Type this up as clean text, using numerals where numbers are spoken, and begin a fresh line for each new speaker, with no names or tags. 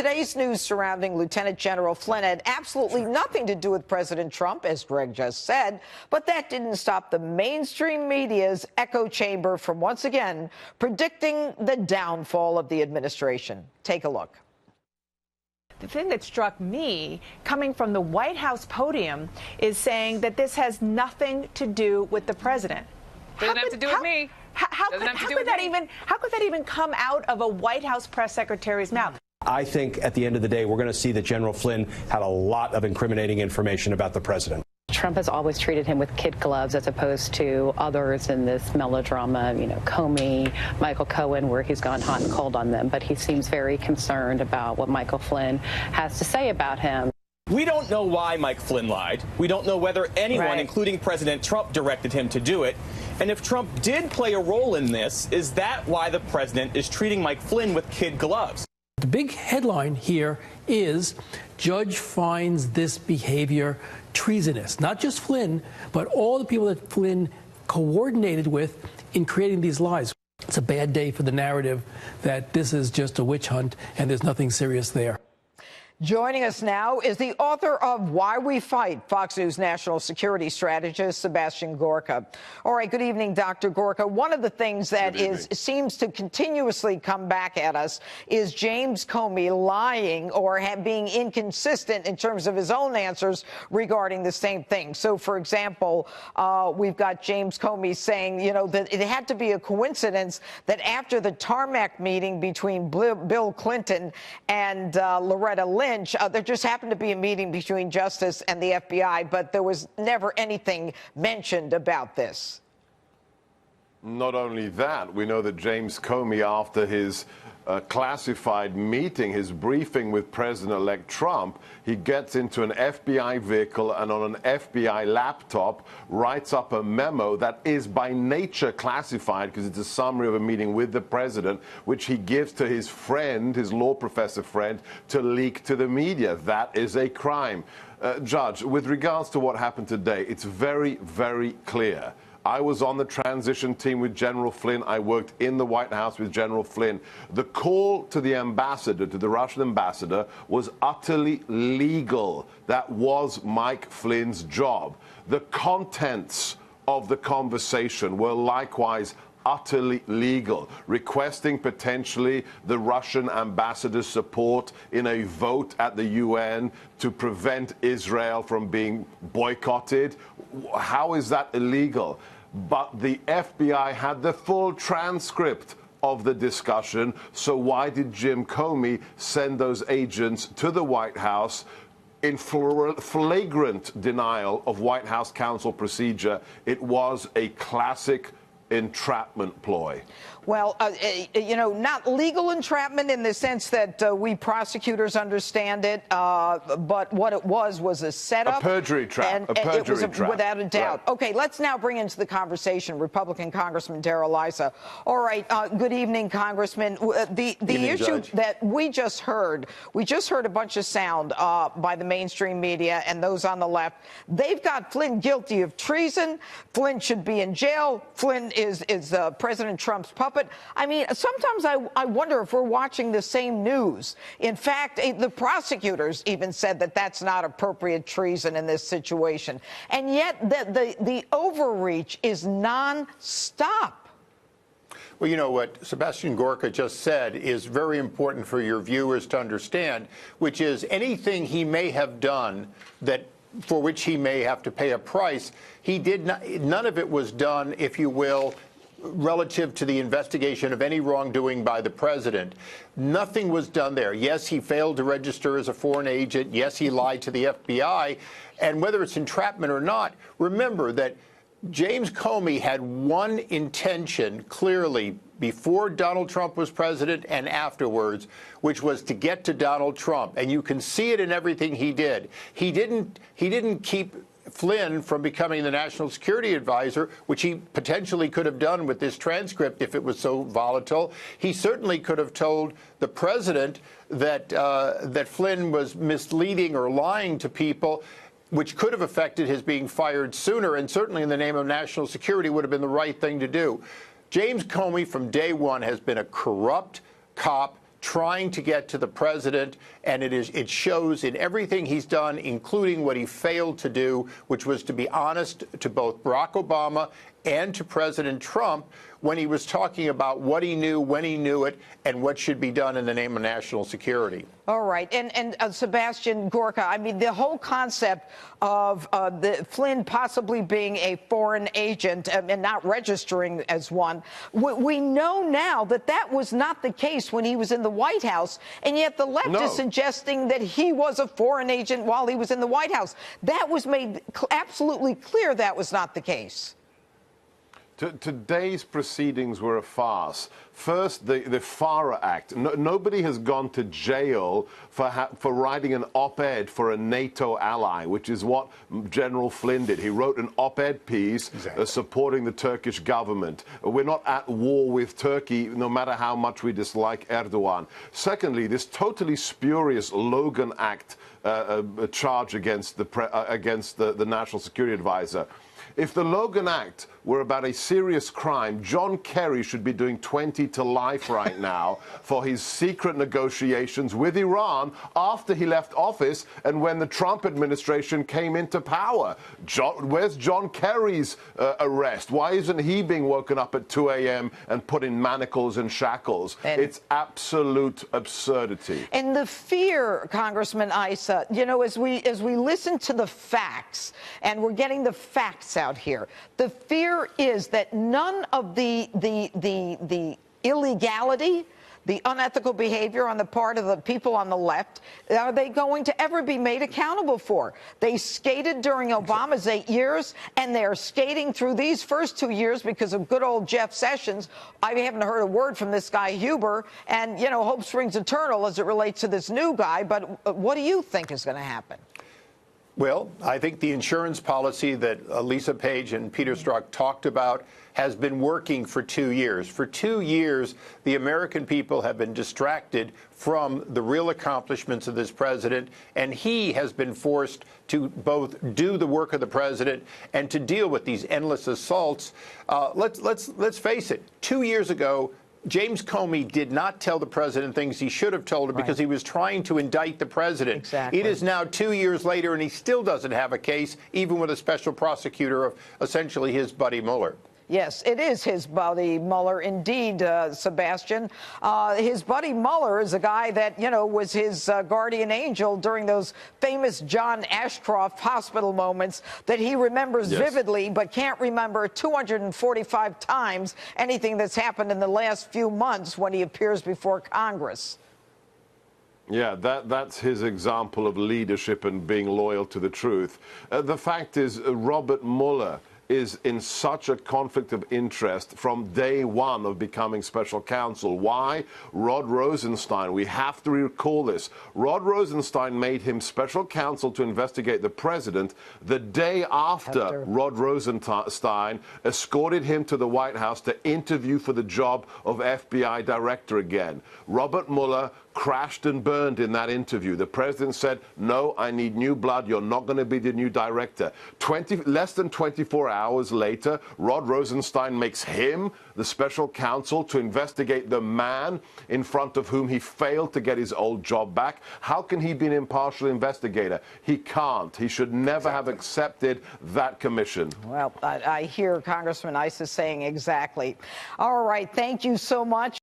Today's news surrounding Lieutenant General Flynn had absolutely nothing to do with President Trump, as Greg just said, but that didn't stop the mainstream media's echo chamber from once again predicting the downfall of the administration. Take a look.
The thing that struck me, coming from the White House podium, is saying that this has nothing to do with the president.
Doesn't have to do with me.
How could that even come out of a White House press secretary's mouth?
I think at the end of the day, we're going to see that General Flynn had a lot of incriminating information about the president.
Trump has always treated him with kid gloves as opposed to others in this melodrama, Comey, Michael Cohen, where he's gone hot and cold on them. But he seems very concerned about what Michael Flynn has to say about him.
We don't know why Mike Flynn lied. We don't know whether anyone, including President Trump, directed him to do it. And if Trump did play a role in this, is that why the president is treating Mike Flynn with kid gloves?
The big headline here is judge finds this behavior treasonous. Not just Flynn, but all the people that Flynn coordinated with in creating these lies. It's a bad day for the narrative that this is just a witch hunt and there's nothing serious there.
Joining us now is the author of Why We Fight, Fox News national security strategist Sebastian Gorka. All right, good evening, Dr. Gorka. One of the things that seems to continuously come back at us is James Comey lying or being inconsistent in terms of his own answers regarding the same thing. So, for example, we've got James Comey saying, that it had to be a coincidence that after the tarmac meeting between Bill Clinton and Loretta Lynch, there just happened to be a meeting between Justice and the FBI, but there was never anything mentioned about this.
Not only that, we know that James Comey, after his classified meeting, his briefing with President-elect Trump, he gets into an FBI vehicle and on an FBI laptop writes up a memo that is by nature classified because it's a summary of a meeting with the president, which he gives to his friend, his law professor friend, to leak to the media. That is a crime. Judge, with regards to what happened today, it's very, very clear. I was on the transition team with General Flynn. I worked in the White House with General Flynn. The call to the ambassador, to the Russian ambassador, was utterly legal. That was Mike Flynn's job. The contents of the conversation were likewise utterly legal, requesting potentially the Russian ambassador's support in a vote at the UN to prevent Israel from being boycotted. How is that illegal? But the FBI had the full transcript of the discussion, so why did Jim Comey send those agents to the White House in flagrant denial of White House counsel procedure? It was a classic entrapment ploy.
Well, not legal entrapment in the sense that we prosecutors understand it, but what it was a setup.
A perjury trap.
And it was without a doubt. Right. Okay, let's now bring into the conversation Republican Congressman Darrell Issa. All right, good evening, Congressman. The issue Judge. That we just heard a bunch of sound by the mainstream media and those on the left. They've got Flynn guilty of treason. Flynn should be in jail. Flynn is President Trump's puppet. I mean, sometimes I wonder if we're watching the same news. In fact, the prosecutors even said that that's not appropriate treason in this situation. And yet the overreach is nonstop.
Well, you know what Sebastian Gorka just said is very important for your viewers to understand, which is anything he may have done for which he may have to pay a price, he did not. None of it was done, if you will, relative to the investigation of any wrongdoing by the president. Nothing was done there. Yes, he failed to register as a foreign agent. Yes, he lied to the FBI. And whether it's entrapment or not, remember that James Comey had one intention clearly before Donald Trump was president and afterwards, which was to get to Donald Trump. And you can see it in everything he did. He didn't keep Flynn from becoming the national security advisor, which he potentially could have done with this transcript if it was so volatile. He certainly could have told the president that Flynn was misleading or lying to people, which could have affected his being fired sooner, and certainly in the name of national security would have been the right thing to do. James Comey from day one has been a corrupt cop trying to get to the president, and it shows in everything he's done, including what he failed to do, which was to be honest to both Barack Obama and to President Trump when he was talking about what he knew, when he knew it, and what should be done in the name of national security.
All right. And Sebastian Gorka, I mean, the whole concept of the Flynn possibly being a foreign agent and not registering as one, we know now that that was not the case when he was in the White House, and yet the left is suggesting that he was a foreign agent while he was in the White House. That was made absolutely clear that was not the case.
Today's proceedings were a farce. First, the FARA Act. Nobody has gone to jail for writing an op-ed for a NATO ally, which is what General Flynn did. He wrote an op-ed piece supporting the Turkish government. We're not at war with Turkey, no matter how much we dislike Erdogan. Secondly, this totally spurious Logan Act charge against the National Security Advisor. If the Logan Act were about a serious crime, John Kerry should be doing 20 to life right now for his secret negotiations with Iran after he left office and when the Trump administration came into power. Where's John Kerry's arrest? Why isn't he being woken up at 2 a.m. and put in manacles and shackles? It's absolute absurdity.
And the fear, Congressman Issa, you know, as we listen to the facts, and we're getting the facts out here, the fear is that none of the illegality, the unethical behavior on the part of the people on the left, are they going to ever be made accountable for? They skated during Obama's 8 years, and they're skating through these first 2 years because of good old Jeff Sessions. I haven't heard a word from this guy Huber, and, you know, hope springs eternal as it relates to this new guy. But what do you think is going to happen?
Well, I think the insurance policy that Lisa Page and Peter Strzok talked about has been working for 2 years. For 2 years, the American people have been distracted from the real accomplishments of this president, and he has been forced to both do the work of the president and to deal with these endless assaults. Let's face it. 2 years ago, James Comey did not tell the president things he should have told him because he was trying to indict the president.
Exactly.
It is now 2 years later, and he still doesn't have a case, even with a special prosecutor of essentially his buddy Mueller.
Yes, it is his buddy Mueller, indeed, Sebastian. His buddy Mueller is a guy that, you know, was his guardian angel during those famous John Ashcroft hospital moments that he remembers vividly, but can't remember 245 times anything that's happened in the last few months when he appears before Congress.
Yeah, that's his example of leadership and being loyal to the truth. The fact is, Robert Mueller is in such a conflict of interest from day one of becoming special counsel. Why? Rod Rosenstein. We have to recall this. Rod Rosenstein made him special counsel to investigate the president the day after Rod Rosenstein escorted him to the White House to interview for the job of FBI director again. Robert Mueller crashed and burned in that interview. The president said, no, I need new blood. You're not going to be the new director. Less than 24 hours later, Rod Rosenstein makes him the special counsel to investigate the man in front of whom he failed to get his old job back. How can he be an impartial investigator? He can't. He should never have accepted that commission.
Well, I hear Congressman Issa saying exactly. All right. Thank you so much.